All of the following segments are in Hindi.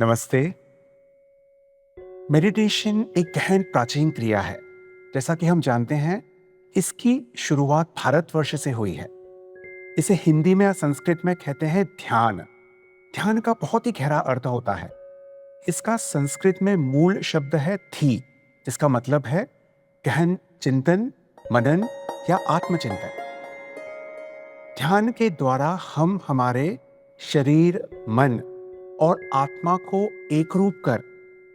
नमस्ते। मेडिटेशन एक गहन प्राचीन क्रिया है। जैसा कि हम जानते हैं, इसकी शुरुआत भारतवर्ष से हुई है। इसे हिंदी में या संस्कृत में कहते हैं ध्यान। ध्यान का बहुत ही गहरा अर्थ होता है। इसका संस्कृत में मूल शब्द है धी, जिसका मतलब है गहन चिंतन, मनन या आत्मचिंतन। ध्यान के द्वारा हम हमारे शरीर, मन और आत्मा को एकरूप कर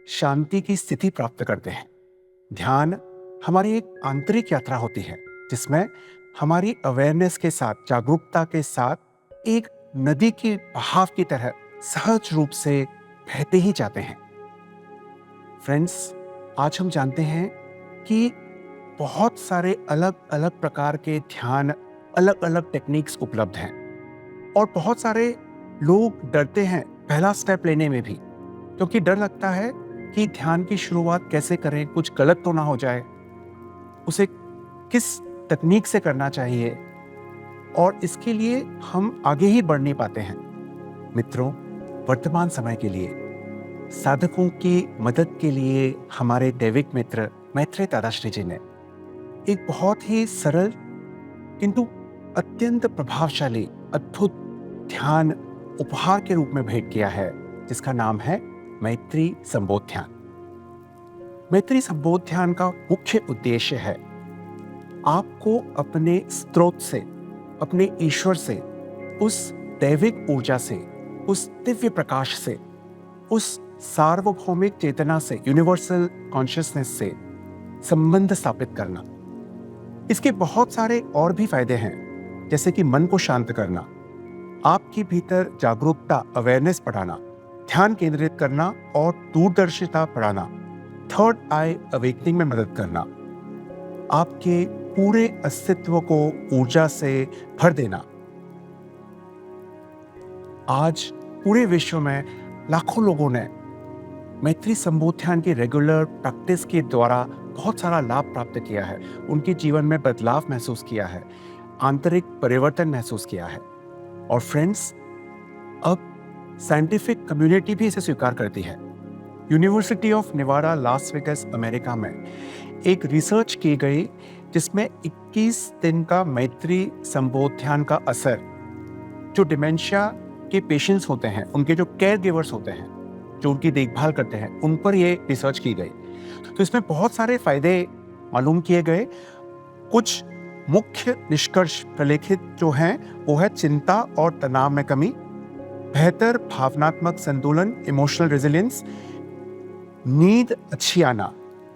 शांति की स्थिति प्राप्त करते हैं। ध्यान हमारी एक आंतरिक यात्रा होती है, जिसमें हमारी अवेयरनेस के साथ, जागरूकता के साथ एक नदी के बहाव की तरह सहज रूप से बहते ही जाते हैं। फ्रेंड्स, आज हम जानते हैं कि बहुत सारे अलग अलग प्रकार के ध्यान, अलग अलग टेक्निक्स उपलब्ध हैं और बहुत सारे लोग डरते हैं पहला स्टेप लेने में भी, क्योंकि डर लगता है कि ध्यान की शुरुआत कैसे करें, कुछ गलत तो ना हो जाए, उसे किस तकनीक से करना चाहिए और इसके लिए हम आगे ही बढ़ नहीं पाते हैं। मित्रों, वर्तमान समय के लिए साधकों की मदद के लिए हमारे दैविक मित्र मैत्रेय दादाश्री जी ने एक बहुत ही सरल किंतु अत्यंत प्रभावशाली अद्भुत ध्यान उपहार के रूप में भेंट किया है, जिसका नाम है मैत्री संबोध ध्यान। मैत्री संबोध ध्यान का मुख्य उद्देश्य है आपको अपने स्रोत से, अपने ईश्वर से, उस दैविक ऊर्जा से, उस दिव्य प्रकाश से, उस सार्वभौमिक चेतना से, यूनिवर्सल कॉन्शियसनेस से संबंध स्थापित करना। इसके बहुत सारे और भी फायदे हैं, जैसे कि मन को शांत करना, आपके भीतर जागरूकता, अवेयरनेस बढ़ाना, ध्यान केंद्रित करना और दूरदर्शिता बढ़ाना, थर्ड आई अवेकनिंग में मदद करना, आपके पूरे अस्तित्व को ऊर्जा से भर देना। आज पूरे विश्व में लाखों लोगों ने मैत्री संबोध ध्यान की रेगुलर प्रैक्टिस के द्वारा बहुत सारा लाभ प्राप्त किया है, उनके जीवन में बदलाव महसूस किया है, आंतरिक परिवर्तन महसूस किया है। और फ्रेंड्स, अब साइंटिफिक कम्युनिटी भी इसे स्वीकार करती है। University of Nevada, Las Vegas, America में एक रिसर्च की गई, जिसमें 21 दिन का मैत्री संबोध ध्यान का असर जो डिमेंशिया के पेशेंट्स होते हैं, उनके जो केयर गिवर्स होते हैं, जो उनकी देखभाल करते हैं, उन पर यह रिसर्च की गई। तो इसमें बहुत सारे फायदे मालूम किए गए। कुछ मुख्य निष्कर्ष प्रलेखित जो हैं वो है चिंता और तनाव में कमी, बेहतर भावनात्मक संतुलन, इमोशनल रेजिलियंस, नींद अच्छी आना,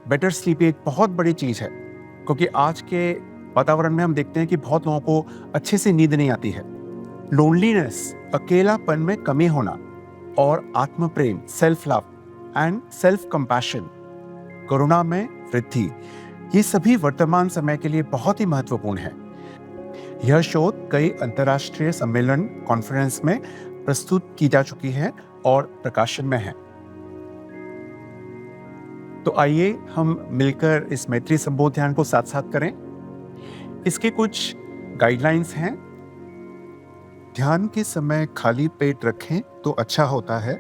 बेटर स्लीप एक बहुत बड़ी चीज है, क्योंकि आज के वातावरण में हम देखते हैं कि बहुत लोगों को अच्छे से नींद नहीं आती है। लोनलीनेस, अकेलापन में कमी होना और आत्म प्रेम, self love and self compassion, करुणा में वृद्धि, ये सभी वर्तमान समय के लिए बहुत ही महत्वपूर्ण है। यह शोध कई अंतर्राष्ट्रीय सम्मेलन, कॉन्फ्रेंस में प्रस्तुत की जा चुकी है और प्रकाशन में है। तो आइए हम मिलकर इस मैत्री संबोध ध्यान को साथ साथ करें। इसके कुछ गाइडलाइंस हैं। ध्यान के समय खाली पेट रखें तो अच्छा होता है।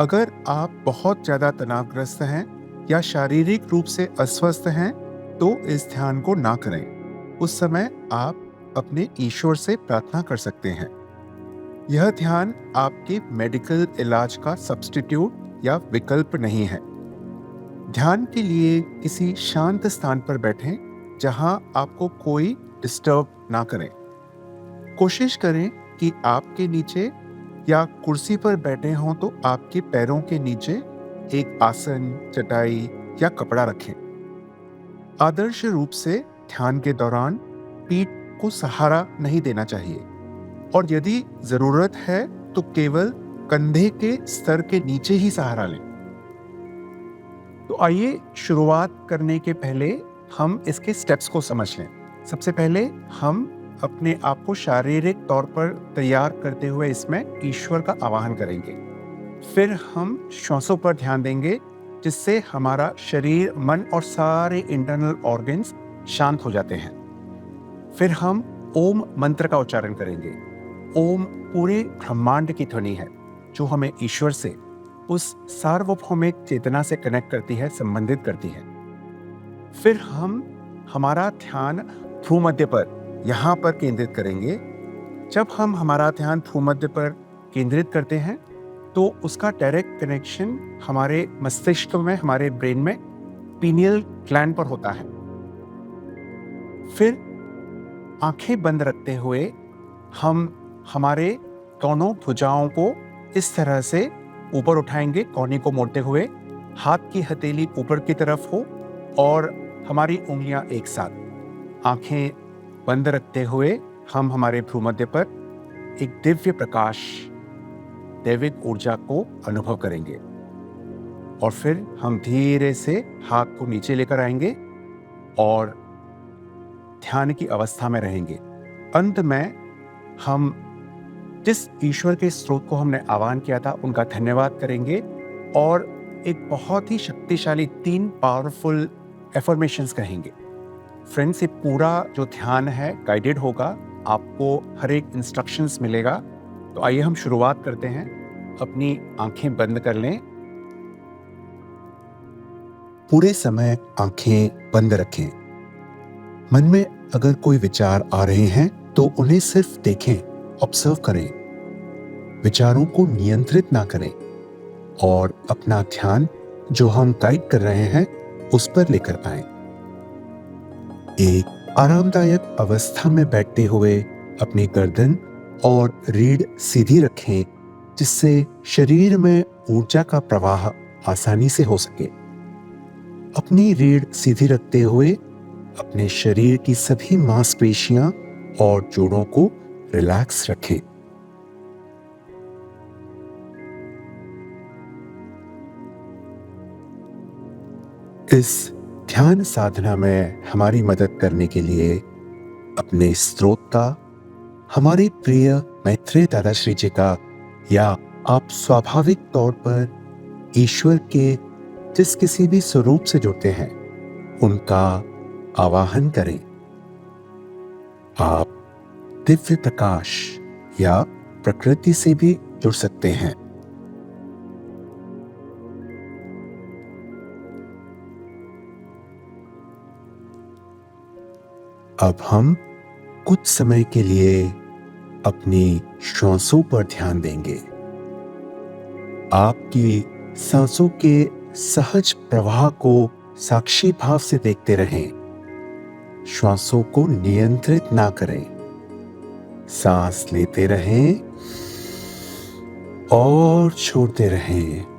अगर आप बहुत ज्यादा तनावग्रस्त हैं या शारीरिक रूप से अस्वस्थ हैं तो इस ध्यान को ना करें। उस समय आप अपने ईश्वर से प्रार्थना कर सकते हैं। यह ध्यान आपके मेडिकल इलाज का सब्स्टिट्यूट या विकल्प नहीं है। ध्यान के लिए किसी शांत स्थान पर बैठें जहां आपको कोई डिस्टर्ब ना करे। कोशिश करें कि आपके नीचे या कुर्सी पर बैठे हों तो आपके पैरों के नीचे एक आसन, चटाई या कपड़ा रखें। आदर्श रूप से ध्यान के दौरान पीठ को सहारा नहीं देना चाहिए और यदि जरूरत है तो केवल कंधे के स्तर के नीचे ही सहारा लें। तो आइए शुरुआत करने के पहले हम इसके स्टेप्स को समझ लें। सबसे पहले हम अपने आप को शारीरिक तौर पर तैयार करते हुए इसमें ईश्वर का आवाहन करेंगे। फिर हम श्वासों पर ध्यान देंगे, जिससे हमारा शरीर, मन और सारे इंटरनल ऑर्गन्स शांत हो जाते हैं। फिर हम ओम मंत्र का उच्चारण करेंगे। ओम पूरे ब्रह्मांड की ध्वनि है जो हमें ईश्वर से, उस सार्वभौमिक चेतना से कनेक्ट करती है, संबंधित करती है। फिर हम हमारा ध्यान भ्रूमध्य पर, यहाँ पर केंद्रित करेंगे। जब हम हमारा ध्यान भ्रूमध्य पर केंद्रित करते हैं तो उसका डायरेक्ट कनेक्शन हमारे मस्तिष्क में, हमारे ब्रेन में पीनियल ग्लैंड पर होता है। फिर आंखें बंद रखते हुए हम हमारे दोनों भुजाओं को इस तरह से ऊपर उठाएंगे, कोहनी को मोड़ते हुए। हाथ की हथेली ऊपर की तरफ हो और हमारी उंगलियां एक साथ। आंखें बंद रखते हुए हम हमारे भ्रूमध्य पर एक दिव्य प्रकाश, दैविक ऊर्जा को अनुभव करेंगे। और फिर हम धीरे से हाथ को नीचे लेकर आएंगे और ध्यान की अवस्था में रहेंगे। अंत में हम जिस ईश्वर के स्रोत को हमने आह्वान किया था उनका धन्यवाद करेंगे और एक बहुत ही शक्तिशाली 3 पावरफुल एफर्मेशंस कहेंगे। फ्रेंड्स, ये पूरा जो ध्यान है गाइडेड होगा, आपको हर एक इंस्ट्रक्शंस मिलेगा। तो आइए हम शुरुआत करते हैं। अपनी आंखें बंद कर लें। पूरे समय आंखें बंद रखें। मन में अगर कोई विचार आ रहे हैं तो उन्हें सिर्फ देखें, ऑब्जर्व करें। विचारों को नियंत्रित ना करें और अपना ध्यान जो हम गाइड कर रहे हैं उस पर लेकर आए। एक आरामदायक अवस्था में बैठते हुए अपनी गर्दन और रीढ़ सीधी रखें, जिससे शरीर में ऊर्जा का प्रवाह आसानी से हो सके। अपनी रीढ़ सीधी रखते हुए अपने शरीर की सभी मांसपेशियां और जोड़ों को रिलैक्स रखें। इस ध्यान साधना में हमारी मदद करने के लिए अपने स्रोत का, हमारी प्रिय मैत्रेय दादाश्री जी का, या आप स्वाभाविक तौर पर ईश्वर के जिस किसी भी स्वरूप से जुड़ते हैं उनका आवाहन करें। आप दिव्य प्रकाश या प्रकृति से भी जुड़ सकते हैं। अब हम कुछ समय के लिए अपनी श्वासों पर ध्यान देंगे। आपकी सांसों के सहज प्रवाह को साक्षी भाव से देखते रहें। श्वासों को नियंत्रित ना करें। सांस लेते रहें और छोड़ते रहें।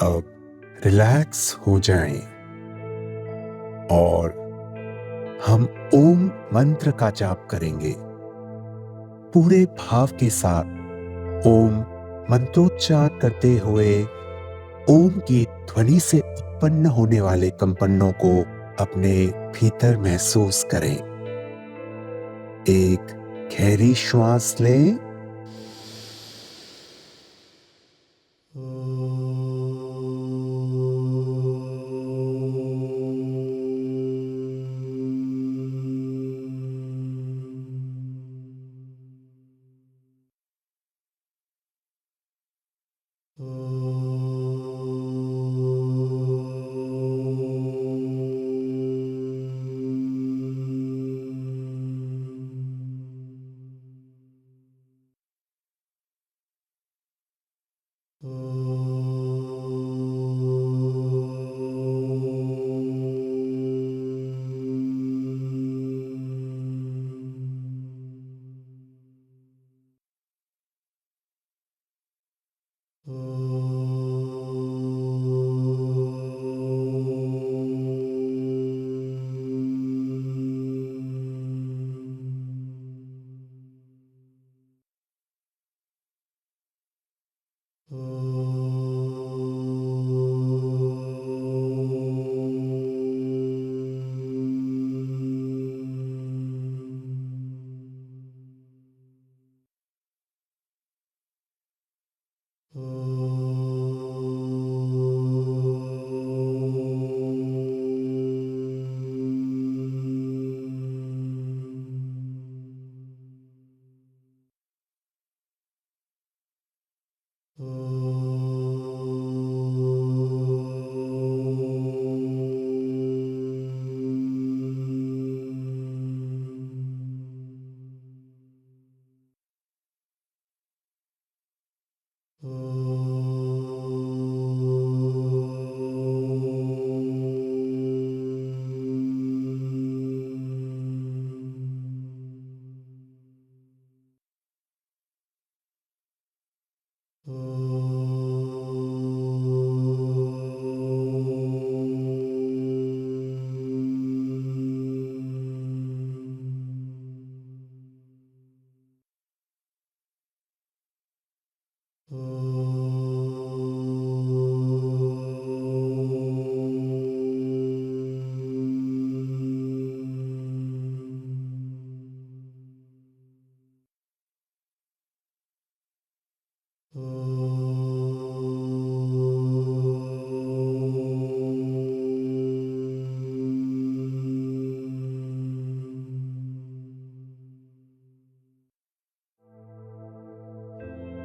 अब रिलैक्स हो जाएं और हम ओम मंत्र का जाप करेंगे। पूरे भाव के साथ ओम मंत्रोच्चार करते हुए ओम की ध्वनि से उत्पन्न होने वाले कंपनों को अपने भीतर महसूस करें। एक गहरी श्वास लें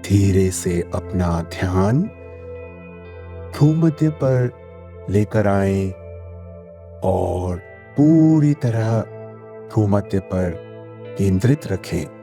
धीरे से अपना ध्यान भूमध्य पर लेकर आएं और पूरी तरह भूमध्य पर केंद्रित रखें।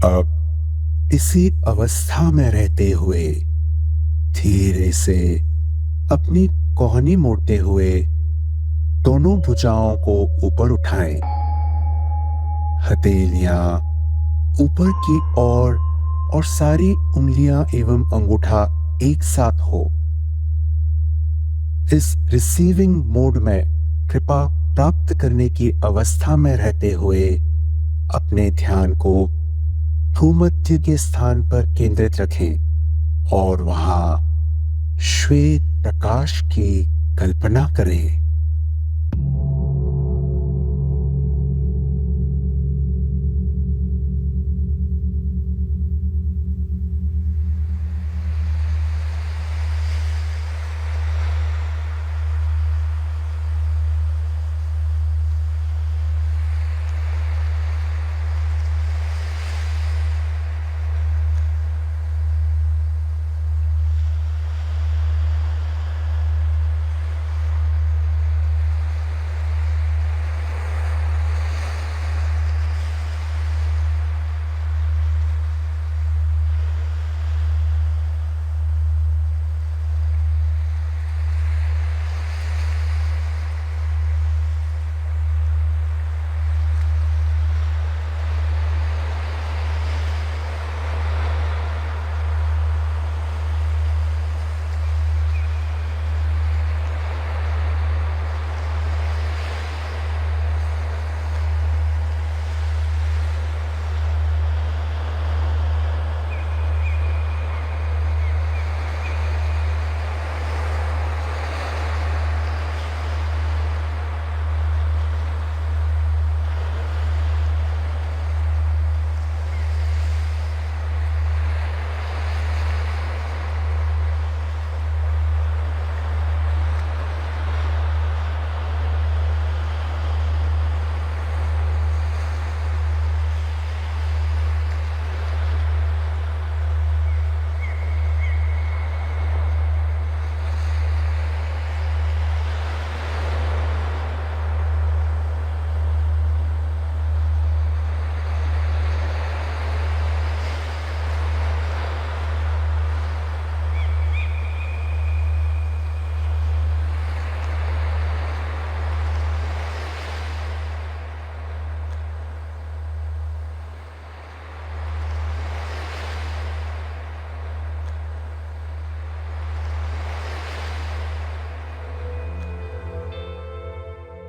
अब इसी अवस्था में रहते हुए धीरे से अपनी कोहनी मोड़ते हुए दोनों भुजाओं को ऊपर उठाएं। हथेलियां ऊपर की ओर और सारी उंगलियां एवं अंगूठा एक साथ हो। इस रिसीविंग मोड में कृपा प्राप्त करने की अवस्था में रहते हुए अपने ध्यान को भूमध्य के स्थान पर केंद्रित रखें और वहां श्वेत प्रकाश की कल्पना करें।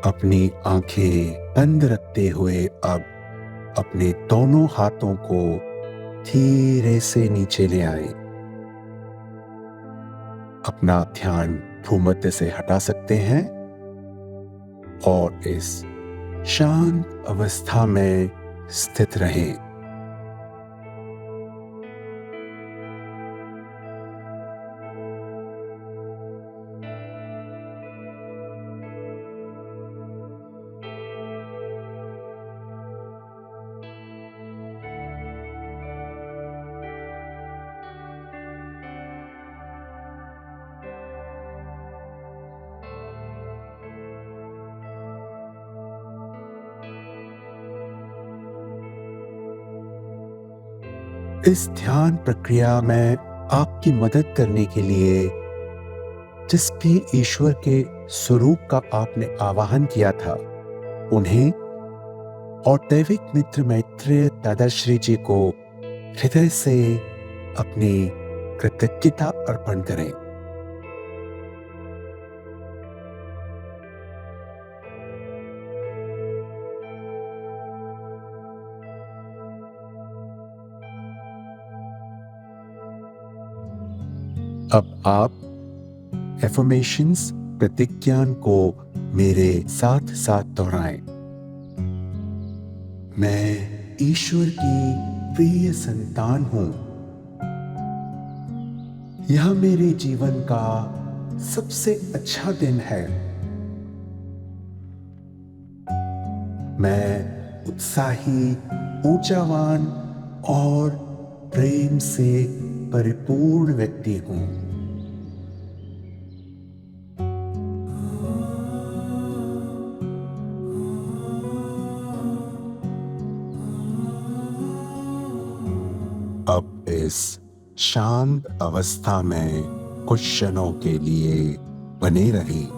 अपनी आंखें बंद रखते हुए अब अपने दोनों हाथों को धीरे से नीचे ले आए। अपना ध्यान भूमध्य से हटा सकते हैं और इस शांत अवस्था में स्थित रहें। इस ध्यान प्रक्रिया में आपकी मदद करने के लिए जिस भी ईश्वर के स्वरूप का आपने आवाहन किया था, उन्हें और दैविक मित्र मैत्रेय दादाश्री जी को हृदय से अपनी कृतज्ञता अर्पण करें। अब आप एफर्मेशंस प्रतिज्ञान को मेरे साथ साथ दोहराएं। मैं ईश्वर की प्रिय संतान हूं। यह मेरे जीवन का सबसे अच्छा दिन है। मैं उत्साही, ऊर्जावान और प्रेम से परिपूर्ण व्यक्ति हूं। इस शांत अवस्था में कुछ क्षणों के लिए बने रहें।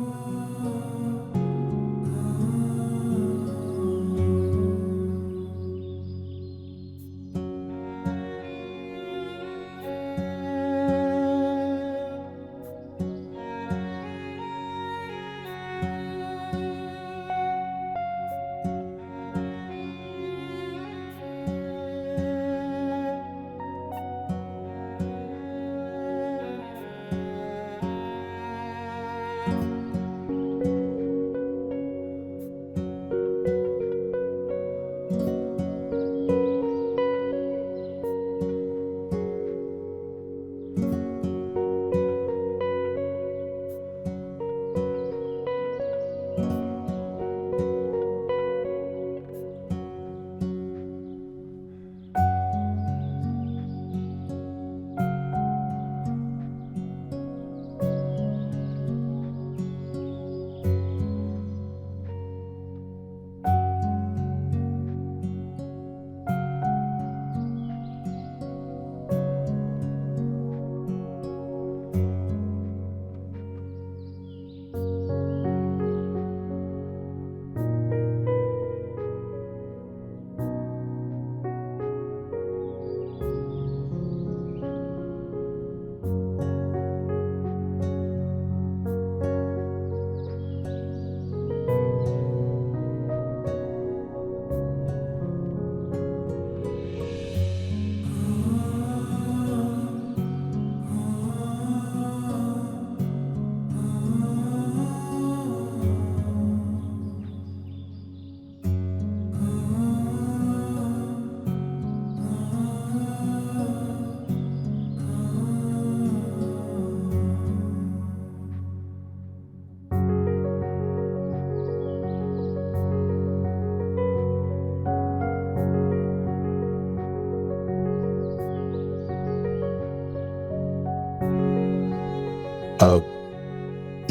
अब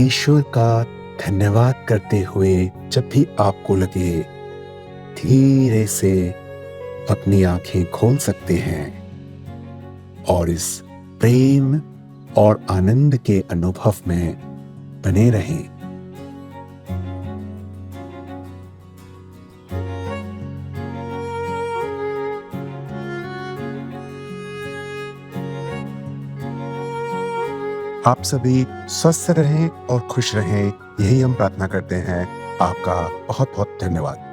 ईश्वर का धन्यवाद करते हुए जब भी आपको लगे, धीरे से अपनी आंखें खोल सकते हैं और इस प्रेम और आनंद के अनुभव में बने रहें। आप सभी स्वस्थ रहें और खुश रहें, यही हम प्रार्थना करते हैं। आपका बहुत बहुत धन्यवाद।